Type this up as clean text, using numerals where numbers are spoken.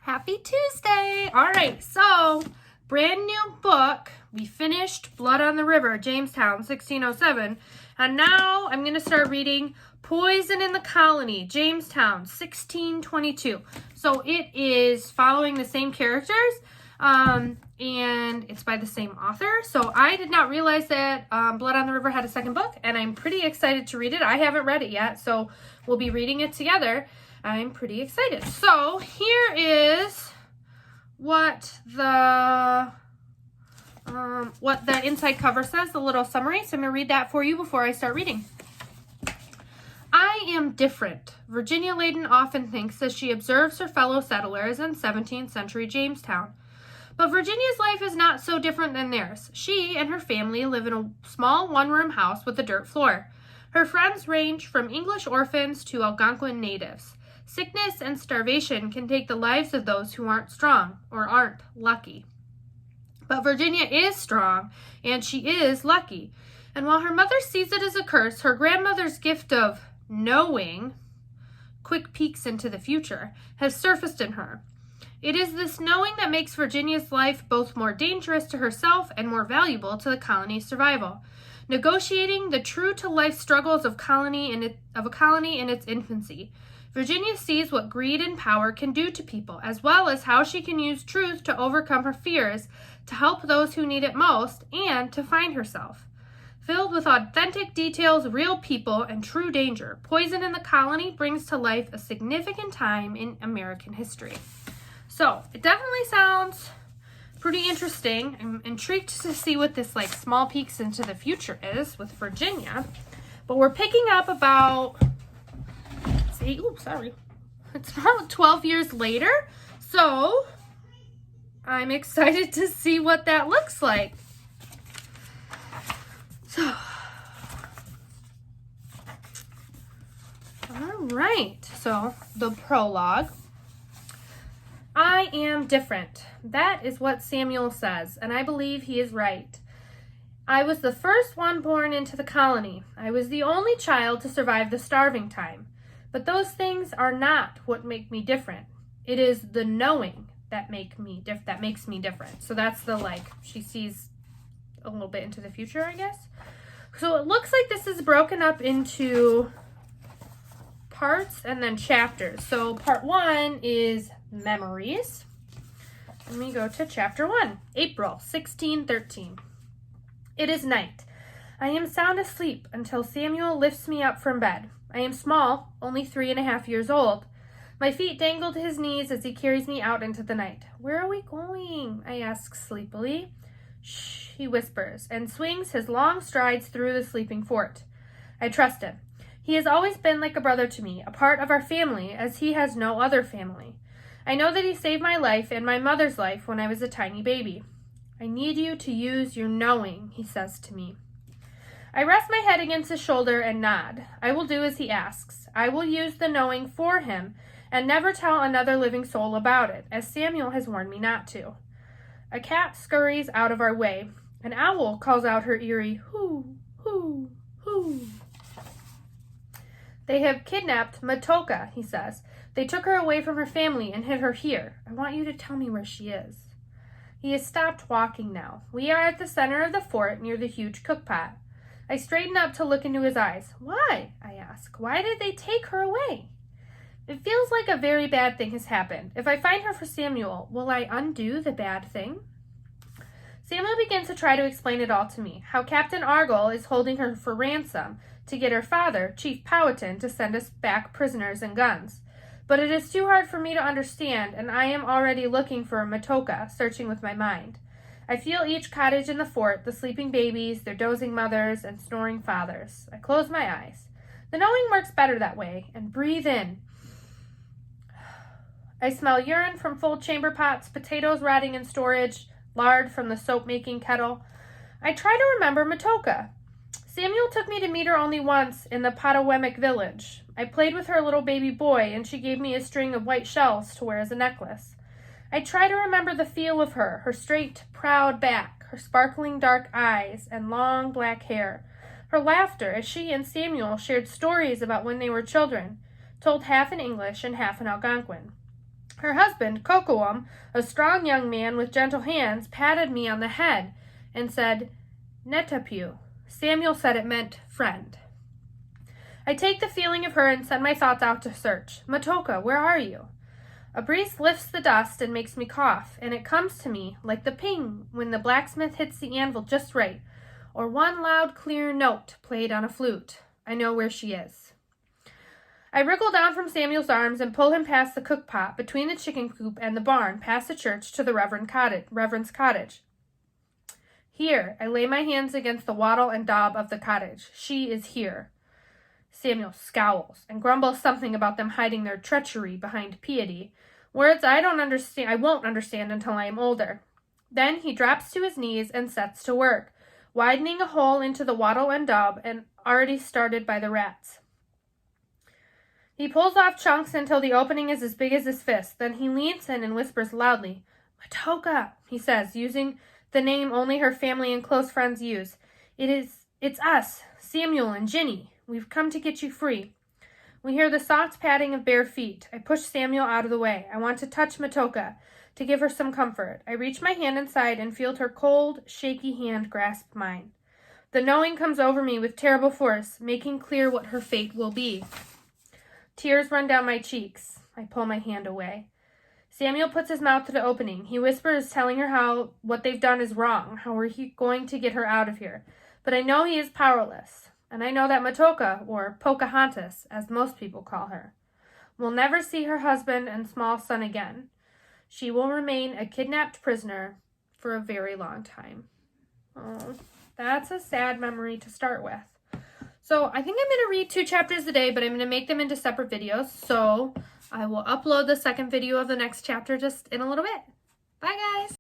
Happy Tuesday! All right, so brand new book. We finished Blood on the River, Jamestown, 1607. And now I'm going to start reading Poison in the Colony, Jamestown, 1622. So it is following the same characters, and it's by the same author. So I did not realize that Blood on the River had a second book, and I'm pretty excited to read it. I haven't read it yet, so we'll be reading it together. I'm pretty excited. So here is what the inside cover says, the little summary. So I'm going to read that for you before I start reading. I am different. Virginia Layden often thinks as she observes her fellow settlers in 17th century Jamestown. But Virginia's life is not so different than theirs. She and her family live in a small one-room house with a dirt floor. Her friends range from English orphans to Algonquin natives. Sickness and starvation can take the lives of those who aren't strong or aren't lucky. But Virginia is strong, and she is lucky. And while her mother sees it as a curse, her grandmother's gift of knowing, quick peeks into the future, has surfaced in her. It is this knowing that makes Virginia's life both more dangerous to herself and more valuable to the colony's survival. Negotiating the true-to-life struggles of a colony in its infancy, Virginia sees what greed and power can do to people, as well as how she can use truth to overcome her fears, to help those who need it most, and to find herself. Filled with authentic details, real people, and true danger, Poison in the Colony brings to life a significant time in American history. So, it definitely sounds pretty interesting. I'm intrigued to see what this small peeks into the future is with Virginia. But we're picking up about... It's about 12 years later, so I'm excited to see what that looks like. So, all right, so the prologue. I am different. That is what Samuel says, and I believe he is right. I was the first one born into the colony. I was the only child to survive the starving time. But those things are not what make me different. It is the knowing that makes me different. So that's she sees a little bit into the future, I guess. So it looks like this is broken up into parts and then chapters. So part 1 is memories. Let me go to chapter 1, April 1613. It is night. I am sound asleep until Samuel lifts me up from bed. I am small, only 3.5 years old. My feet dangle to his knees as he carries me out into the night. Where are we going? I ask sleepily. Shh, he whispers, and swings his long strides through the sleeping fort. I trust him. He has always been like a brother to me, a part of our family, as he has no other family. I know that he saved my life and my mother's life when I was a tiny baby. I need you to use your knowing, he says to me. I rest my head against his shoulder and nod. I will do as he asks. I will use the knowing for him and never tell another living soul about it, as Samuel has warned me not to. A cat scurries out of our way. An owl calls out her eerie hoo, hoo, hoo. They have kidnapped Matoka, he says. They took her away from her family and hid her here. I want you to tell me where she is. He has stopped walking now. We are at the center of the fort near the huge cookpot. I straighten up to look into his eyes. Why? I ask. Why did they take her away? It feels like a very bad thing has happened. If I find her for Samuel, will I undo the bad thing? Samuel begins to try to explain it all to me, how Captain Argyle is holding her for ransom to get her father, Chief Powhatan, to send us back prisoners and guns. But it is too hard for me to understand, and I am already looking for Matoka, searching with my mind. I feel each cottage in the fort, the sleeping babies, their dozing mothers, and snoring fathers. I close my eyes. The knowing works better that way, and breathe in. I smell urine from full chamber pots, potatoes rotting in storage, lard from the soap-making kettle. I try to remember Matoka. Samuel took me to meet her only once in the Potawatomi village. I played with her little baby boy, and she gave me a string of white shells to wear as a necklace. I try to remember the feel of her, her straight, proud back, her sparkling dark eyes and long black hair, her laughter as she and Samuel shared stories about when they were children, told half in English and half in Algonquin. Her husband, Kocoum, a strong young man with gentle hands, patted me on the head and said, Netapu. Samuel said it meant friend. I take the feeling of her and send my thoughts out to search. Matoka, where are you? A breeze lifts the dust and makes me cough, and it comes to me like the ping when the blacksmith hits the anvil just right, or one loud, clear note played on a flute. I know where she is. I wriggle down from Samuel's arms and pull him past the cook pot, between the chicken coop and the barn, past the church to the Reverend's cottage. Here, I lay my hands against the wattle and daub of the cottage. She is here. Samuel scowls and grumbles something about them hiding their treachery behind piety, words I won't understand until I am older. Then he drops to his knees and sets to work, widening a hole into the wattle and daub and already started by the rats. He pulls off chunks until the opening is as big as his fist. Then he leans in and whispers loudly, Matoka, he says, using the name only her family and close friends use. It's us, Samuel and Ginny. We've come to get you free. We hear the soft padding of bare feet. I push Samuel out of the way. I want to touch Matoka, to give her some comfort. I reach my hand inside and feel her cold, shaky hand grasp mine. The knowing comes over me with terrible force, making clear what her fate will be. Tears run down my cheeks. I pull my hand away. Samuel puts his mouth to the opening. He whispers, telling her how what they've done is wrong, how we're going to get her out of here. But I know he is powerless. And I know that Matoka, or Pocahontas, as most people call her, will never see her husband and small son again. She will remain a kidnapped prisoner for a very long time. Oh, that's a sad memory to start with. So I think I'm going to read 2 chapters a day, but I'm going to make them into separate videos. So I will upload the second video of the next chapter just in a little bit. Bye, guys.